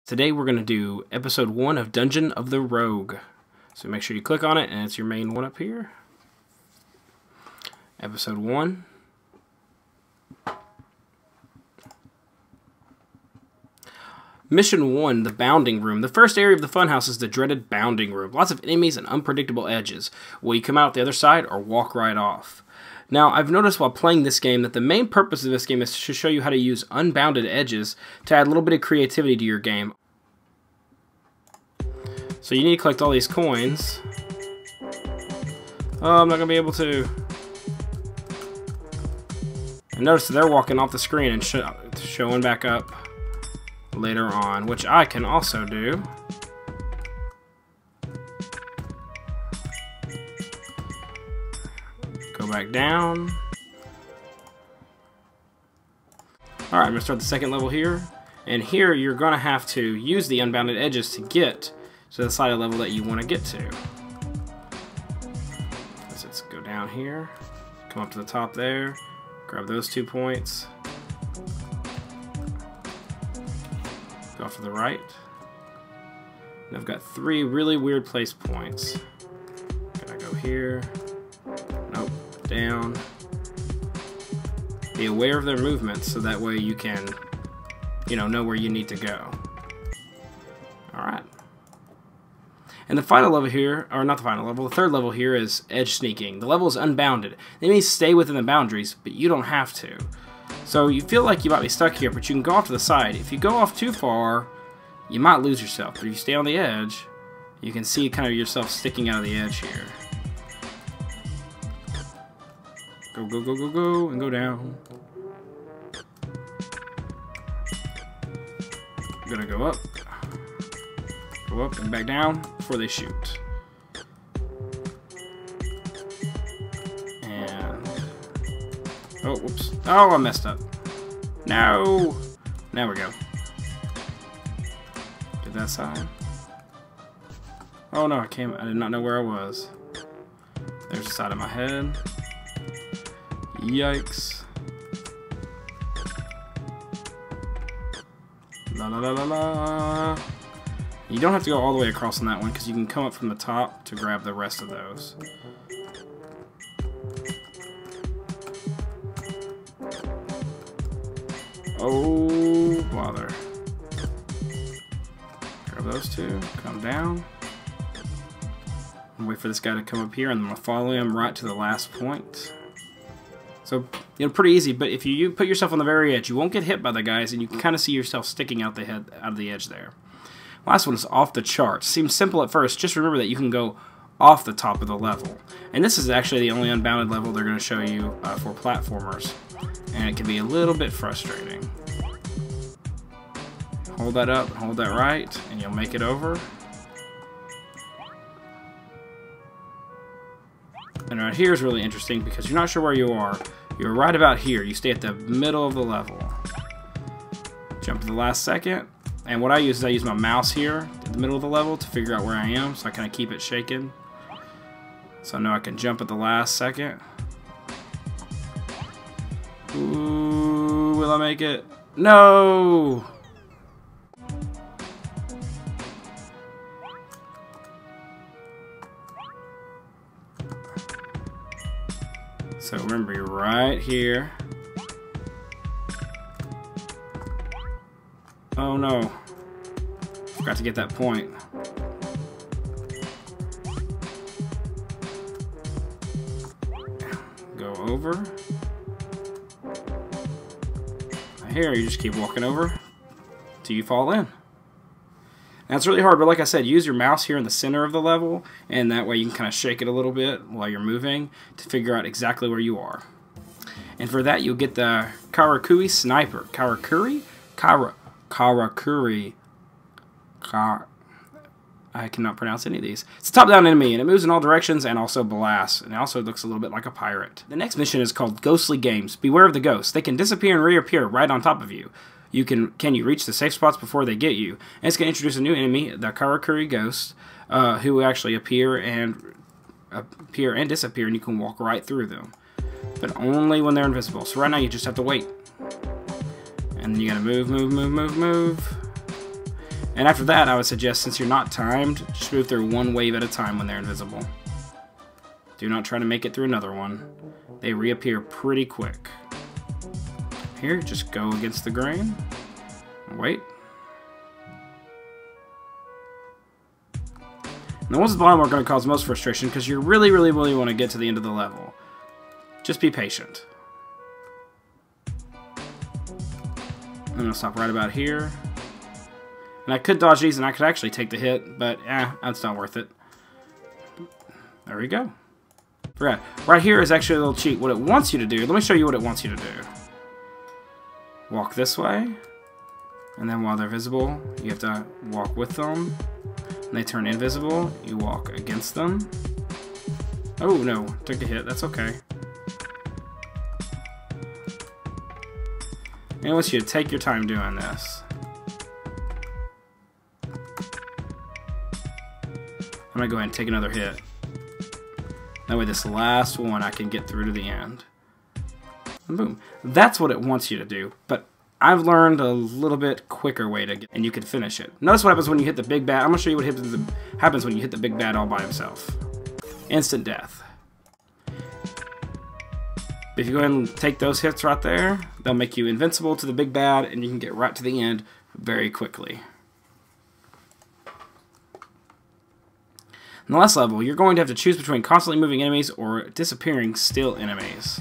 Today we're going to do episode 1 of Dungeon of the Rogue. So make sure you click on it and it's your main one up here. Episode 1. Mission 1, the Bounding Room. The first area of the funhouse is the dreaded Bounding Room. Lots of enemies and unpredictable edges. Will you come out the other side or walk right off? Now, I've noticed while playing this game that the main purpose of this game is to show you how to use unbounded edges to add a little bit of creativity to your game. So you need to collect all these coins. Oh, I'm not going to be able to. And notice that they're walking off the screen and showing back up later on, which I can also do. Go back down. Alright, I'm going to start the second level here. And here you're going to have to use the unbounded edges to get to the side of the level that you want to get to. Let's go down here. Come up to the top there. Grab those 2 points. Go off to the right. And I've got 3 really weird place points. Gotta go here. Nope. Down. Be aware of their movements so that way you can, know where you need to go. Alright. And the final level here, or not the final level, the third level here is edge sneaking. The level is unbounded. They may stay within the boundaries, but you don't have to. So you feel like you might be stuck here, but you can go off to the side. If you go off too far, you might lose yourself. But if you stay on the edge, you can see kind of yourself sticking out of the edge here. Go, go, go, go, go, and go down. I'm gonna go up. Go up and back down before they shoot. And... oh, whoops. Oh, I messed up. No! Now we go. Get that side. Oh no, I did not know where I was. There's the side of my head. Yikes. La la la la la. You don't have to go all the way across on that one because you can come up from the top to grab the rest of those. Oh, bother. Grab those 2, come down. And wait for this guy to come up here, and I'm going to follow him right to the last point. So, pretty easy, but if you put yourself on the very edge, you won't get hit by the guys, and you can kind of see yourself sticking out of the edge there. Last one is off the charts. Seems simple at first, just remember that you can go off the top of the level. And this is actually the only unbounded level they're going to show you for platformers. And it can be a little bit frustrating. Hold that up, hold that right, and you'll make it over. And right here is really interesting because you're not sure where you are. You're right about here. You stay at the middle of the level. Jump to the last second. And what I use is I use my mouse here at the middle of the level to figure out where I am, so I kind of keep it shaken. So I know I can jump at the last second. Ooh, will I make it? No! So remember, you're right here. Oh no. Forgot to get that point. Go over. Here, you just keep walking over till you fall in. Now it's really hard, but like I said, use your mouse here in the center of the level, and that way you can kind of shake it a little bit while you're moving to figure out exactly where you are. And for that, you'll get the Karakuri Sniper. Karakuri? Karakuri. I cannot pronounce any of these. It's a top-down enemy, and it moves in all directions and also blasts. And it also looks a little bit like a pirate. The next mission is called Ghostly Games. Beware of the ghosts. They can disappear and reappear right on top of you. Can you reach the safe spots before they get you? And it's going to introduce a new enemy, the Karakuri Ghost, who actually appear and disappear, and you can walk right through them. But only when they're invisible. So right now you just have to wait. And then you gotta move. And after that, I would suggest, since you're not timed, just move through one wave at a time when they're invisible. Do not try to make it through another one. They reappear pretty quick. Here, just go against the grain. Wait. And the ones at the bottom are going to cause most frustration because you really want to get to the end of the level. Just be patient. I'm going to stop right about here. And I could dodge these and I could actually take the hit, but that's not worth it. There we go. Forgot. Right here is actually a little cheat. What it wants you to do, let me show you what it wants you to do. Walk this way, and then while they're visible, you have to walk with them. When they turn invisible, you walk against them. Oh no, took a hit, that's okay. And it wants you to take your time doing this. I'm gonna go ahead and take another hit. That way this last one I can get through to the end. And boom. That's what it wants you to do, but I've learned a little bit quicker way to get, and you can finish it. Notice what happens when you hit the big bad. I'm gonna show you what happens when you hit the big bad all by himself. Instant death. If you go ahead and take those hits right there, they'll make you invincible to the big bad, and you can get right to the end very quickly. In the last level, you're going to have to choose between constantly moving enemies or disappearing still enemies.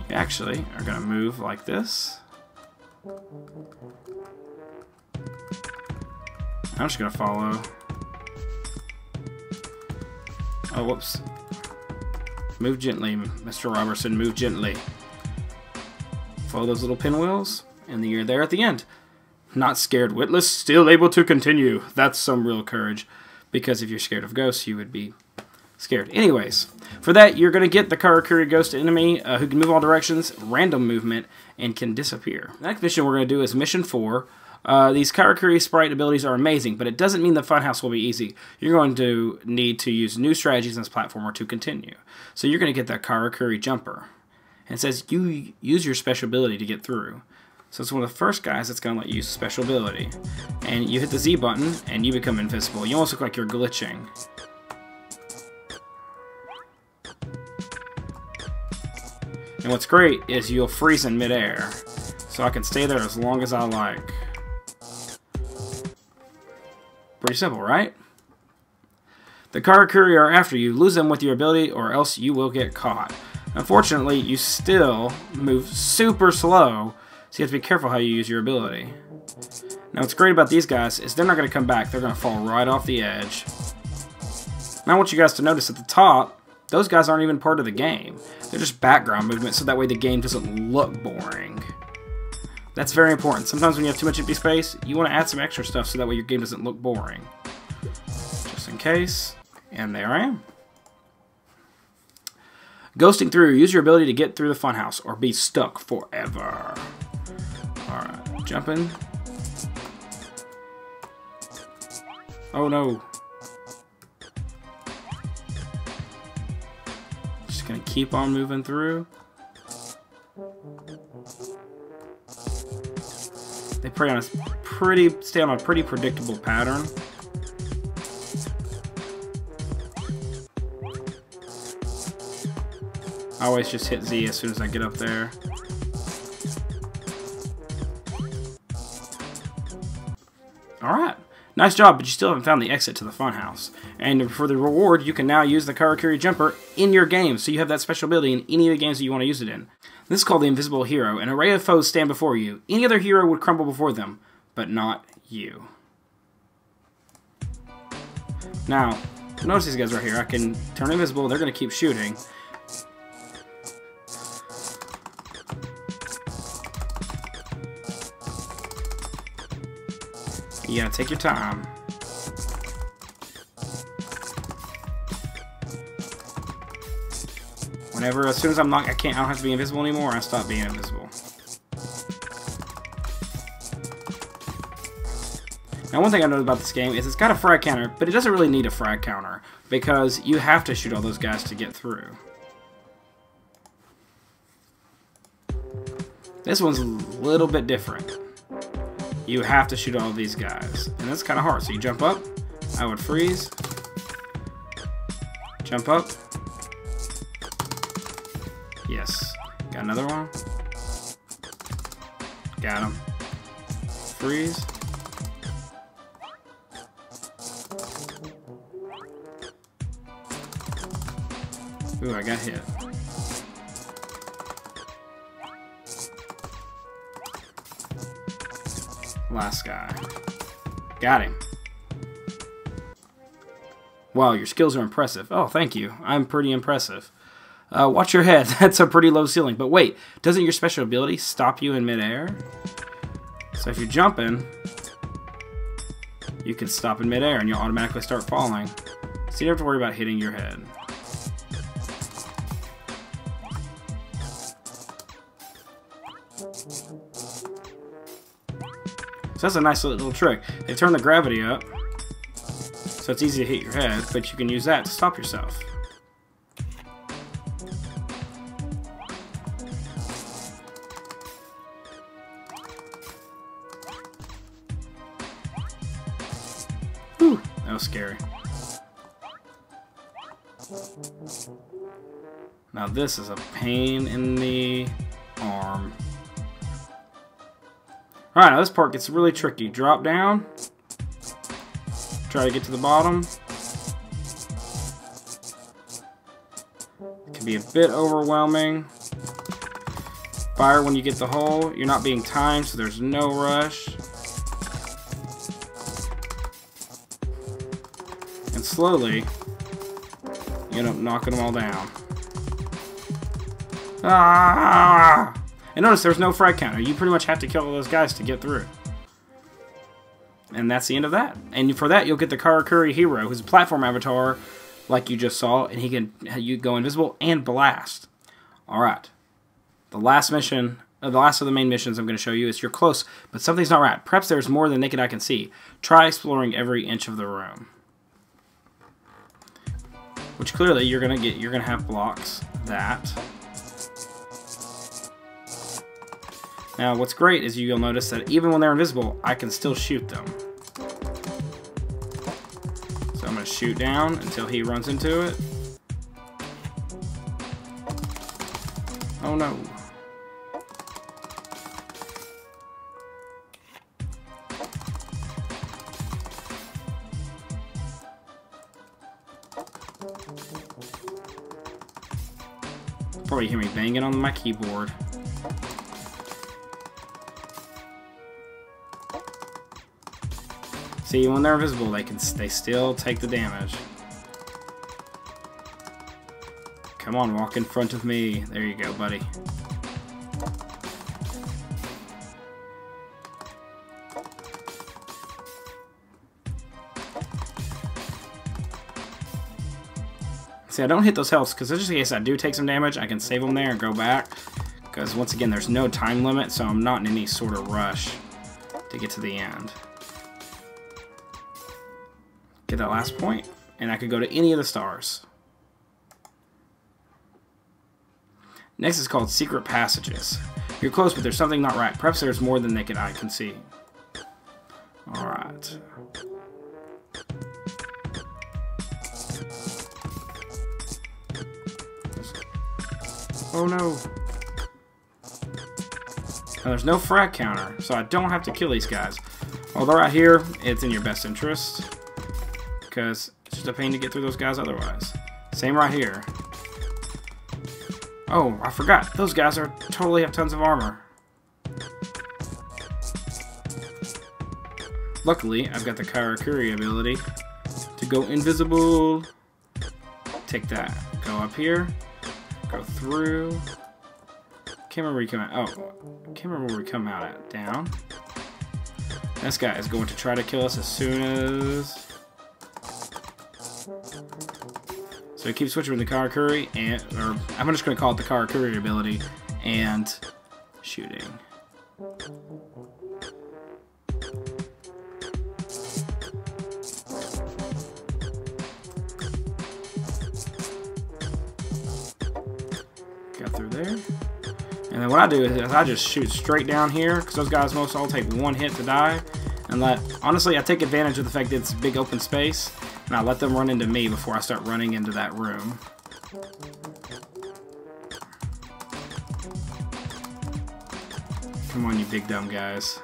You actually are going to move like this. I'm just going to follow. Oh, whoops. Move gently, Mr. Robertson, move gently. Follow those little pinwheels, and you're there at the end. Not scared witless, still able to continue. That's some real courage. Because if you're scared of ghosts, you would be scared. Anyways, for that, you're going to get the Karakuri Ghost enemy who can move all directions, random movement, and can disappear. The next mission we're going to do is Mission 4. These Karakuri sprite abilities are amazing, but it doesn't mean the funhouse will be easy. You're going to need to use new strategies in this platformer to continue. So you're going to get that Karakuri Jumper. And it says you use your special ability to get through. So it's one of the first guys that's going to let you use special ability. And you hit the Z button, and you become invisible. You almost look like you're glitching. And what's great is you'll freeze in midair. So I can stay there as long as I like. Pretty simple, right? The Karakuri are after you. Lose them with your ability, or else you will get caught. Unfortunately, you still move super slow. So you have to be careful how you use your ability. Now what's great about these guys is they're not going to come back. They're going to fall right off the edge. Now I want you guys to notice at the top, those guys aren't even part of the game. They're just background movement so that way the game doesn't look boring. That's very important. Sometimes when you have too much empty space, you want to add some extra stuff so that way your game doesn't look boring. Just in case. And there I am. Ghosting through. Use your ability to get through the funhouse or be stuck forever. Alright, jumping. Oh no. Just gonna keep on moving through. They stay on a pretty predictable pattern. I always just hit Z as soon as I get up there. Alright, nice job, but you still haven't found the exit to the funhouse. And for the reward, you can now use the Karakuri Jumper in your game, so you have that special ability in any of the games that you want to use it in. This is called the Invisible Hero. An array of foes stand before you. Any other hero would crumble before them, but not you. Now, notice these guys right here. I can turn invisible, they're going to keep shooting. You gotta take your time. As soon as I don't have to be invisible anymore, I stop being invisible. Now one thing I noticed about this game is it's got a frag counter, but it doesn't really need a frag counter because you have to shoot all those guys to get through. This one's a little bit different. you have to shoot all of these guys. And that's kind of hard. So you jump up. I would freeze. Jump up. Yes. Got another one. Got him. Freeze. Ooh, I got hit. Last guy. Got him. Wow, your skills are impressive. Oh, thank you. I'm pretty impressive. Watch your head. That's a pretty low ceiling. But wait, doesn't your special ability stop you in midair? So if you're jumping, you can stop in midair and you'll automatically start falling. So you don't have to worry about hitting your head. So that's a nice little trick. They turn the gravity up, so it's easy to hit your head, but you can use that to stop yourself. Whew, that was scary. Now this is a pain in the arm. Alright, now this part gets really tricky. Drop down. Try to get to the bottom. It can be a bit overwhelming. Fire when you get the hole. You're not being timed, so there's no rush. And slowly, you end up knocking them all down. Ah! And notice there's no frag counter. You pretty much have to kill all those guys to get through. And that's the end of that. And for that, you'll get the Karakuri Hero, who's a platform avatar, like you just saw, and he can go invisible and blast. Alright. The last mission, the last of the main missions I'm going to show you is you're close, but something's not right. Perhaps there's more than naked eye can see. Try exploring every inch of the room. Which clearly you're gonna have blocks. That. Now, what's great is you'll notice that even when they're invisible, I can still shoot them. So I'm going to shoot down until he runs into it. Oh no. Probably hear me banging on my keyboard. See, when they're invisible, they still take the damage. Come on, walk in front of me. There you go, buddy. See, I don't hit those healths because just in case I do take some damage, I can save them there and go back. Because once again, there's no time limit, so I'm not in any sort of rush to get to the end. Get that last point, and I could go to any of the stars. Next is called Secret Passages. You're close, but there's something not right. Perhaps there's more than naked eye can see. Alright. Oh no. Now, there's no frag counter, so I don't have to kill these guys. Although right here, it's in your best interest. Because it's just a pain to get through those guys otherwise. Same right here. Oh, I forgot. Those guys totally have tons of armor. Luckily, I've got the Karakuri ability to go invisible. Take that. Go up here. Go through. Can't remember where you come out. Oh, can't remember where we come out at. Down. This guy is going to try to kill us as soon as... So he keeps switching with the Karakuri, or I'm just going to call it the Karakuri ability, and shooting. Got through there. And And then what I do is I just shoot straight down here, because those guys most all take one hit to die. And honestly, I take advantage of the fact that it's a big open space, and I let them run into me before I start running into that room. Come on, you big dumb guys.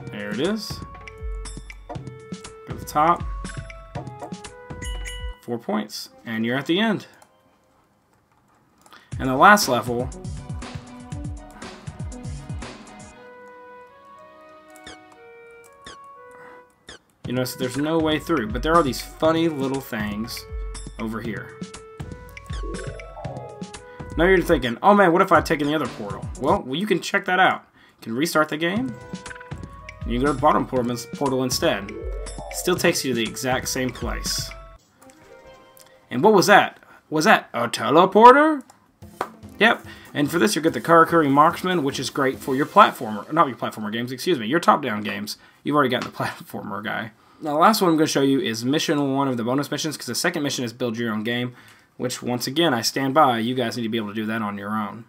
There it is. Go to the top. 4 points. And you're at the end. And the last level, you notice that there's no way through, but there are these funny little things over here. Now you're thinking, oh man, what if I'd taken the other portal? Well, you can check that out. You can restart the game, and you go to the bottom portal instead. It still takes you to the exact same place. And what was that? Was that a teleporter? Yep. And for this, you get the Karakuri Marksman, which is great for your platformer, not your platformer games, excuse me, your top-down games. You've already got the platformer guy. Now, the last one I'm going to show you is mission 1 of the bonus missions, because the second mission is build your own game, which, once again, I stand by. You guys need to be able to do that on your own.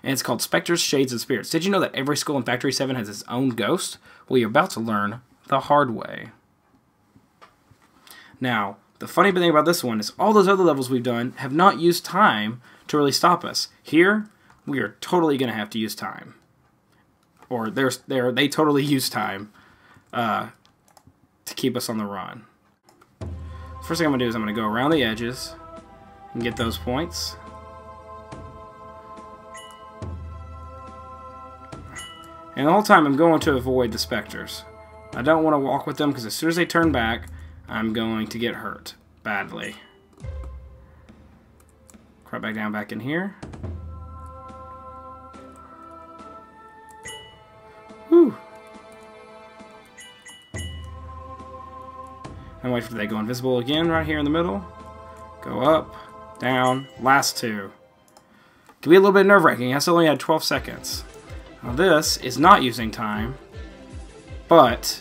And it's called Spectres, Shades, and Spirits. Did you know that every school in Factory 7 has its own ghost? Well, you're about to learn the hard way. Now, the funny thing about this one is all those other levels we've done have not used time to really stop us. Here, we are totally going to have to use time. Or they totally use time to keep us on the run. First thing I'm going to do is I'm going to go around the edges and get those points. And the whole time I'm going to avoid the specters. I don't want to walk with them because as soon as they turn back, I'm going to get hurt badly. Crap back down back in here. Whew. And wait for they go invisible again right here in the middle. Go up, down, last two. Can be a little bit nerve-wracking. I still only had 12 seconds. Now this is not using time, but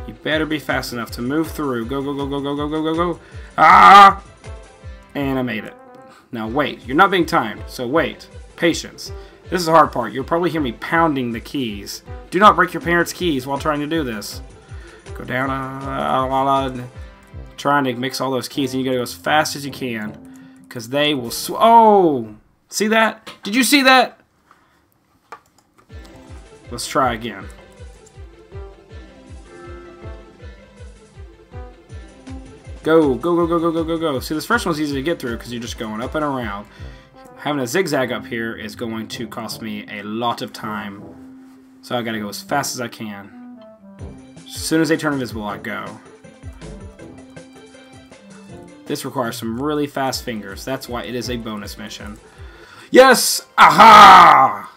you better be fast enough to move through. Go, go, go, go, go, go, go, go, go. Ah! And I made it. Now wait, you're not being timed, so wait. Patience. This is the hard part. You'll probably hear me pounding the keys. Do not break your parents' keys while trying to do this. Go down, trying to mix all those keys, and you gotta go as fast as you can, because they will oh! See that? Did you see that? Let's try again. Go, go, go, go, go, go, go, go. See, this first one's easy to get through because you're just going up and around. Having a zigzag up here is going to cost me a lot of time. So I gotta go as fast as I can. As soon as they turn invisible, I go. This requires some really fast fingers. That's why it is a bonus mission. Yes! Aha!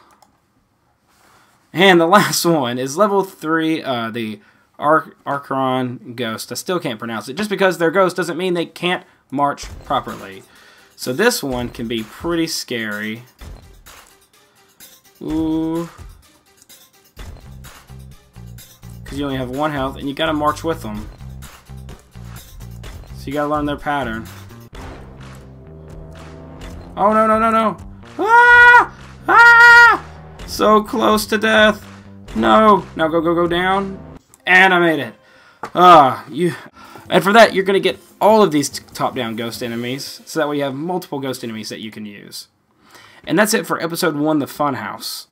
And the last one is level 3, the Archeron Ghost. I still can't pronounce it. Just because they're ghosts doesn't mean they can't march properly. So this one can be pretty scary. Ooh. Because you only have 1 health, and you gotta march with them. So you gotta learn their pattern. Oh, no, no, no, no. Ah! Ah! So close to death. No. Now go, go, go down. And I made it. And for that, you're going to get all of these top-down ghost enemies, so that way you have multiple ghost enemies that you can use. And that's it for Episode 1, The Funhouse.